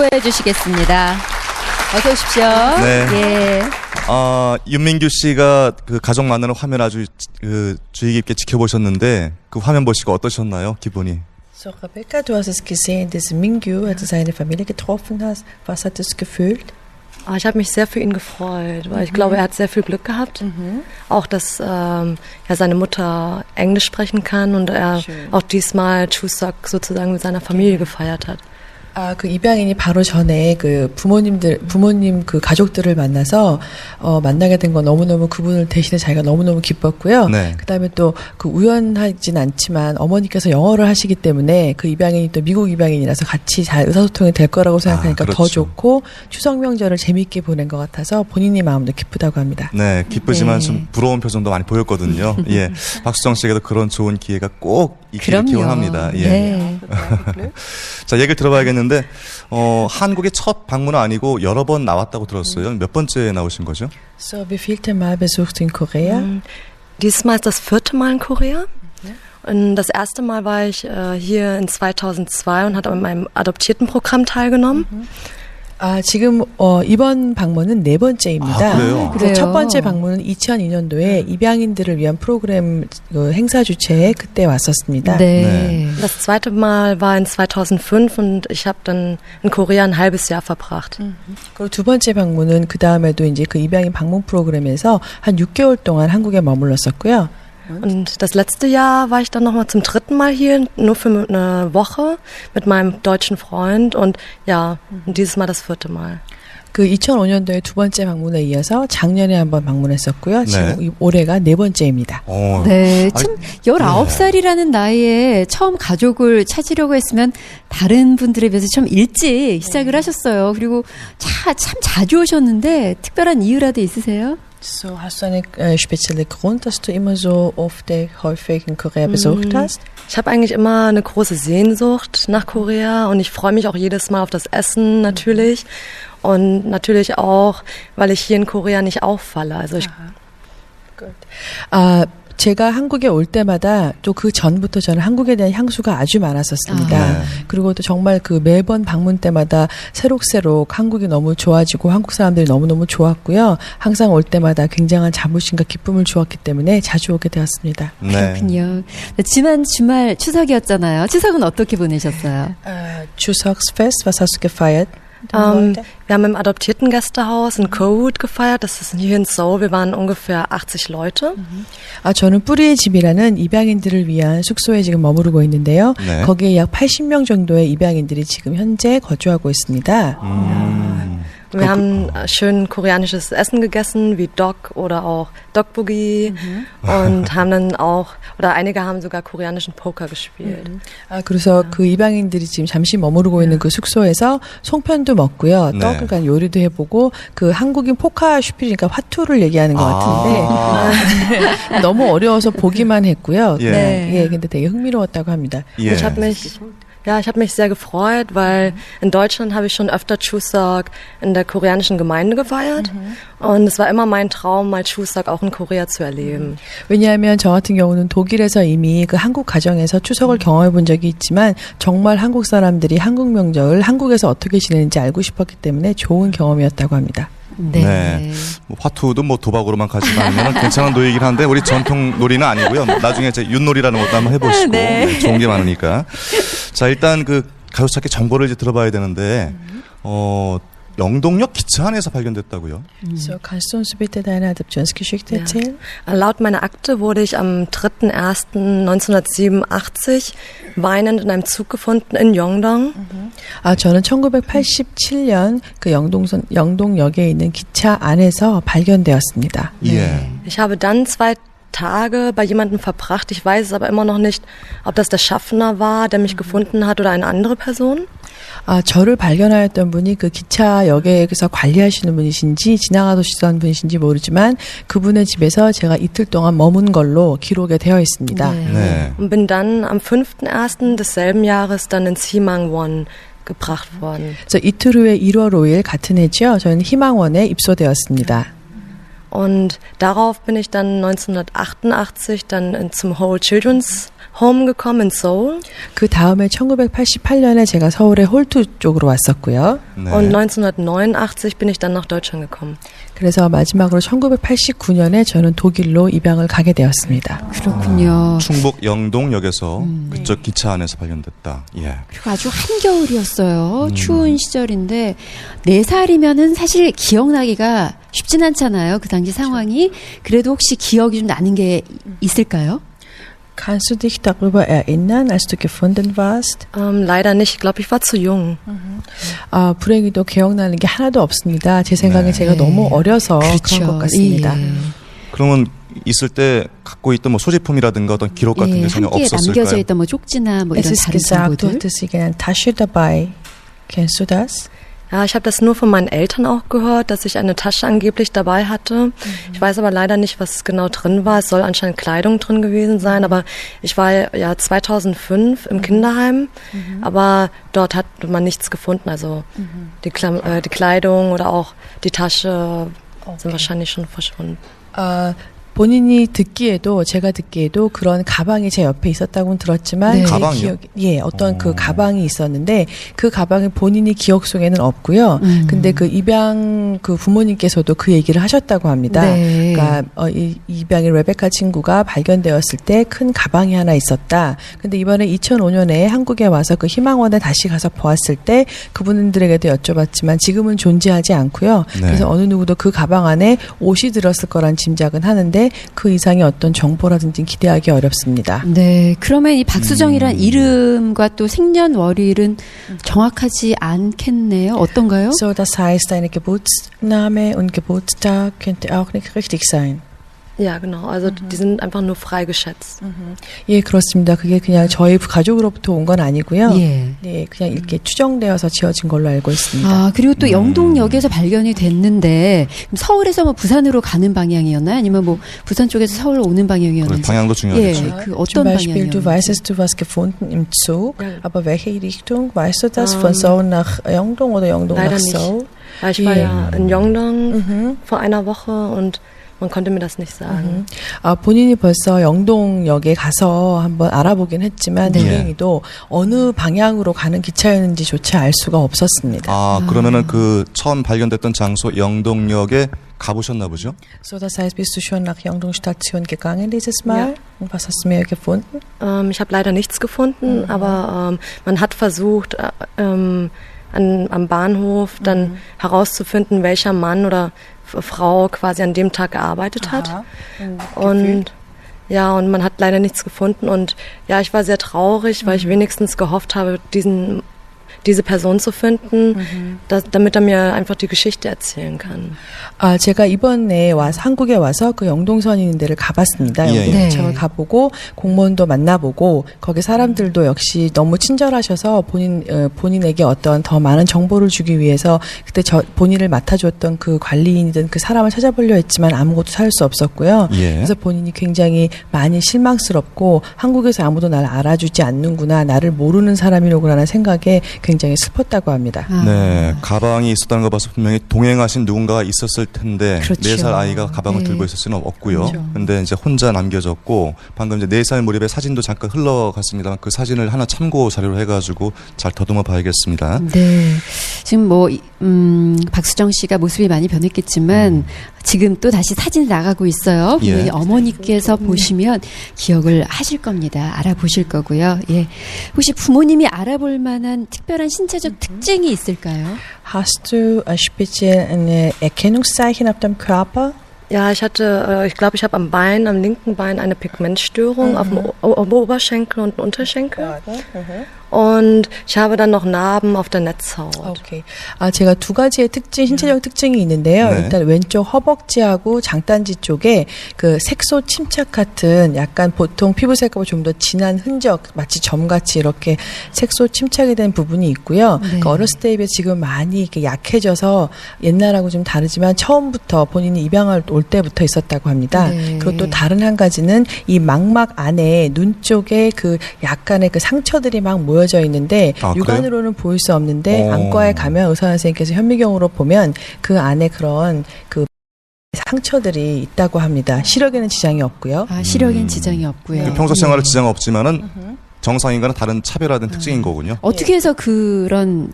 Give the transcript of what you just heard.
소개해 주시겠습니다. 어서 오십시오. 네. 예. 윤민규 씨가 그 가족 만나는 화면 아주 주의 깊게 지켜보셨는데 그 화면 보시고 어떠셨나요? 기분이? So, Rebecca, du hast es gesehen, dass Mingyu, als du seine Familie getroffen hast. Was hat es gefühlt? Ich habe mich sehr für ihn gefreut, weil ich glaube, er hat sehr viel Glück gehabt. Auch, dass seine Mutter Englisch sprechen kann und er auch diesmal Chuseok sozusagen mit seiner Familie gefeiert hat. 그 입양인이 바로 전에 그 부모님 그 가족들을 만나서 만나게 된 건 너무너무 그분을 대신해 자기가 너무너무 기뻤고요. 네. 그다음에 또 그 우연하진 않지만 어머니께서 영어를 하시기 때문에 그 입양인이 또 미국 입양인이라서 같이 잘 의사소통이 될 거라고 생각하니까 그렇죠. 더 좋고 추석 명절을 재미있게 보낸 것 같아서 본인의 마음도 기쁘다고 합니다. 네, 기쁘지만 좀 부러운 표정도 많이 보였거든요. 예, 박수정 씨에게도 그런 좋은 기회가 꼭 있기를 기원합니다. 예. 네. 자, 얘기를 들어봐야겠는데 한국의 첫 방문은 아니고 여러 번 나왔다고 들었어요. 몇 번째 나오신 거죠? So, wie vielte Mal besucht in Korea? Diesmal ist das 4. Mal in Korea. Und das erste Mal war ich hier in 2002 und hatte an meinem Adoptiertenprogramm teilgenommen. 지금 이번 방문은 4번째입니다. 그래요? 그래서 첫 번째 방문은 2002년도에 입양인들을 위한 프로그램 행사 주최에 그때 왔었습니다. 네. Das zweite Mal war in 2005 und ich habe dann in Korea ein halbes Jahr verbracht. 그리고 두 번째 방문은 그 다음에도 이제 그 입양인 방문 프로그램에서 한 6개월 동안 한국에 머물렀었고요. Und das letzte Jahr war ich dann nochmal zum 3. Mal hier, nur für eine Woche mit meinem deutschen Freund und ja, und dieses Mal das 4. Mal. 그 2005년도에 두 번째 방문에 이어서 작년에 한번 방문했었고요. 지금 네. 올해가 4번째입니다. 네, 참 19살이라는 나이에 처음 가족을 찾으려고 했으면 다른 분들에 비해서 좀 일찍 시작을 하셨어요. 그리고 참 자주 오셨는데 특별한 이유라도 있으세요? So, hast du einen speziellen Grund, dass du immer so oft häufig in Korea besucht hast? Ich habe eigentlich immer eine große Sehnsucht nach Korea und ich freue mich auch jedes Mal auf das Essen natürlich und natürlich auch, weil ich hier in Korea nicht auffalle. Also ich 제가 한국에 올 때마다 또 그 전부터 저는 한국에 대한 향수가 아주 많았었습니다. 그리고 또 정말 그 매번 방문 때마다 새록새록 한국이 너무 좋아지고 한국 사람들이 너무너무 좋았고요. 항상 올 때마다 굉장한 자부심과 기쁨을 주었기 때문에 자주 오게 되었습니다. 네. 그렇군요. 지난 주말 추석이었잖아요. 추석은 어떻게 보내셨어요? Chuseok-Fest, was hast du gefeiert? Wir haben im Adoptierten-Gästehaus in Kohoot gefeiert. Das ist hier in Seoul. Wir waren ungefähr 80 Leute. 저는 뿌리의 집이라는 입양인들을 위한 숙소에 지금 머무르고 있는데요. 네. 거기에 약 80명 정도의 입양인들이 지금 현재 거주하고 있습니다. Wir haben schön koreanisches Essen gegessen, wie Dok oder auch Dokbogi und haben dann auch, oder einige haben sogar koreanischen Poker gespielt. 그래서 그 입양인들이 지금 잠시 머무르고 있는 그 숙소에서 송편도 먹고요. 네. 떡을 간 요리도 해보고 그 한국인 포카 슈필이니까 화투를 얘기하는 것 같은데 너무 어려워서 보기만 했고요. 예. 근데 되게 흥미로웠다고 합니다. 예. Ich habe mich sehr gefreut, weil in Deutschland habe ich schon öfter Chuseok in der koreanischen Gemeinde gefeiert und es war immer mein Traum, mal Chuseok auch in Korea zu erleben. 왜냐하면 저 같은 경우는 독일에서 이미 그 한국 가정에서 추석을 경험해 본 적이 있지만 정말 한국 사람들이 한국 명절을 한국에서 어떻게 지내는지 알고 싶었기 때문에 좋은 경험이었다고 합니다. 네. 뭐 화투도 뭐 도박으로만 가지만 하면 괜찮은 놀이긴 한데 우리 전통 놀이는 아니고요. 나중에 이제 윷놀이라는 것도 한번 해보시고 네, 좋은 게 많으니까. 자, 일단 그 가족 찾기 정보를 이제 들어봐야 되는데 영동역 기차 안에서 발견됐다고요? So, kannst du uns bitte deine Adoptionsgeschichte erzählen? Laut meiner Akte wurde ich am 3.1.1987 weinend in einem Zug gefunden in Yeongdong. 저는 1987년 그 영동역에 있는 기차 안에서 발견되었습니다. 예. Ich habe dann 2 Tage bei jemandem verbracht. Ich weiß es aber immer noch nicht, ob das der Schaffner war, der mich gefunden hat oder eine andere Person. 저를 발견하였던 분이 그 기차역에서 관리하시는 분이신지 지나가시던 분이신지 모르지만 그분의 집에서 제가 이틀 동안 머문 걸로 기록에 되어 있습니다. 네. Und bin dann am 5.1. desselben Jahres dann ins Himangwon gebracht worden. 그래서 이틀 후에 1월 5일 같은 해죠. 저는 희망원에 입소되었습니다. Und darauf bin ich dann 1988 dann zum Whole Children's Home gekommen in Seoul. 그 다음에 1988년에 제가 서울의 홀투 쪽으로 왔었고요. 네. Und 1989 bin ich dann nach Deutschland gekommen. 그래서 마지막으로 1989년에 저는 독일로 입양을 가게 되었습니다. 그렇군요. 충북 영동역에서 그쪽 기차 안에서 발견됐다. 예. 그리고 아주 한겨울이었어요. 추운 시절인데 4살이면은 사실 기억나기가 쉽진 않잖아요. 그 당시 상황이. 그래도 혹시 기억이 좀 나는 게 있을까요? Kannst du dich darüber erinnern, als du gefunden warst? Leider nicht. Ich glaube, ich war zu jung. 아, 불행히도 기억나는 게 하나도 없습니다. 제 생각에 네. 제가 너무 어려서 그렇죠. 그런 것 같습니다. 예. 그러면 있을 때 갖고 있던 뭐 소지품이라든가 어떤 기록 같은 게 전혀 함께 없었을까요? 남겨져 있던 뭐 쪽지나 뭐 Es 이런 ist 다른 gesagt, du 정보들. hattest eine Tasche dabei. Kennst du das? Ja, ich habe das nur von meinen Eltern auch gehört, dass ich eine Tasche angeblich dabei hatte. Ich weiß aber leider nicht, was genau drin war. Es soll anscheinend Kleidung drin gewesen sein, aber ich war ja 2005 im Kinderheim, aber dort hat man nichts gefunden. Also die Kleidung oder auch die Tasche sind wahrscheinlich schon verschwunden. 본인이 듣기에도 제가 듣기에도 그런 가방이 제 옆에 있었다고는 들었지만 네. 제 가방이요? 기억, 예, 어떤 그 가방이 있었는데 그 가방은 본인이 기억 속에는 없고요. 근데 그 입양 그 부모님께서도 그 얘기를 하셨다고 합니다. 네. 그러니까 이 입양의 레베카 친구가 발견되었을 때 큰 가방이 하나 있었다. 근데 이번에 2005년에 한국에 와서 그 희망원에 다시 가서 보았을 때 그분들에게도 여쭤봤지만 지금은 존재하지 않고요. 네. 그래서 어느 누구도 그 가방 안에 옷이 들었을 거란 짐작은 하는데 그 이상의 어떤 정보라든지 기대하기 어렵습니다. 네, 그러면 이 박수정이란 이름과 또 생년월일은 정확하지 않겠네요. 어떤가요? So, das heißt, deine Geburtsname und Geburtstag könnte auch nicht richtig sein. Ja, genau. Also die sind einfach nur frei geschätzt. 예, 그렇습니다. 그게 그냥 저희 가족으로부터 온 건 아니고요. 예. 네, 그냥 이렇게 추정되어서 지어진 걸로 알고 있습니다. 아, 그리고 또 영동역에서 발견이 됐는데 그럼 서울에서 뭐 부산으로 가는 방향이었나요? 아니면 뭐 부산 쪽에서 서울로 오는 방향이었는지? 방향도 중요하겠죠. 예, 그 Zum 어떤 Beispiel, du weißt, 방향이었는지? dass du was gefunden im Zug, Ja. aber welche Richtung? Weißt du das? Von Seoul nach Yeongdong oder Yeongdong Leider nach nicht. Seoul? Ja, ich war ja in Yeongdong vor einer Woche und man konnte mir das nicht sagen. 아, 본인이 벌써 영동역에 가서 한번 알아보긴 했지만 네. 다행히도 어느 방향으로 가는 기차였는지조차 알 수가 없었습니다. 아, 그러면은 그 처음 발견됐던 장소 영동역에 가보셨나 보죠? So, das heißt, bist du schon nach Yeongdong Station gegangen dieses Mal? Und was hast du mir gefunden? Ich habe leider nichts gefunden, aber man hat versucht, am Bahnhof dann herauszufinden, welcher Mann oder Frau quasi an dem Tag gearbeitet hat. Und ja, und man hat leider nichts gefunden. Und ja, ich war sehr traurig, weil ich wenigstens gehofft habe, diese Person zu finden, damit er mir einfach die Geschichte erzählen kann. 아, 제가 이번에 한국에 와서 그 영동선 있는 데를 가봤습니다. 예, 예. 영동차를 네. 가보고 공무원도 만나보고 거기 사람들도 역시 너무 친절하셔서 본인에게 어떤 더 많은 정보를 주기 위해서 그때 본인을 맡아줬던 그 관리인이든 그 사람을 찾아보려 했지만 아무것도 찾을 수 없었고요. 예. 그래서 본인이 굉장히 많이 실망스럽고 한국에서 아무도 나를 알아주지 않는구나, 나를 모르는 사람이로구나 생각에 굉장히 슬펐다고 합니다. 아, 네, 가방이 있었다는 거 봐서 분명히 동행하신 누군가가 있었을 텐데 그렇죠. 4살 아이가 가방을 네. 들고 있을 수는 없고요. 그렇죠. 근데 이제 혼자 남겨졌고 방금 이제 4살 무렵에 사진도 잠깐 흘러갔습니다만 그 사진을 하나 참고 자료로 해가지고 잘 더듬어 봐야겠습니다. 네. 지금 뭐, 박수정 씨가 모습이 많이 변했겠지만, 지금 또 다시 사진이 나가고 있어요. 예. 분명히 어머니께서 보시면 기억을 하실 겁니다. 알아보실 거고요. 예. 혹시 부모님이 알아볼 만한 특별한 신체적 특징이 있을까요? Hast du speziell ein Erkennungszeichen auf deinem Körper? Ja, ich glaube, ich habe am linken Bein eine Pigmentstörung auf dem Oberschenkel und Unterschenkel. Und ich habe dann noch Narben auf der Netzhaut. 오케이. 아, 제가 두 가지의 신체적 특징이 있는데요. 네. 일단 왼쪽 허벅지하고 장단지 쪽에 그 색소 침착 같은 약간 보통 피부색하고 좀 더 진한 흔적, 마치 점같이 이렇게 색소 침착이 된 부분이 있고요. 네. 그 어렸을 때에 비해 지금 많이 이렇게 약해져서 옛날하고 좀 다르지만 처음부터 본인이 입양을 올 때부터 있었다고 합니다. 네. 그리고 또 다른 한 가지는 이 망막 안에 눈 쪽에 그 약간의 그 상처들이 막 모여져 있는데 아, 육안으로는 보일 수 없는데 안과에 가면 의사 선생님께서 현미경으로 보면 그 안에 그런 그 상처들이 있다고 합니다. 시력에는 지장이 없고요. 아, 시력엔 지장이 없고요. 평소 생활에 지장 없지만은 정상인과는 다른 차별화된 특징인 거군요. 어떻게 해서 그런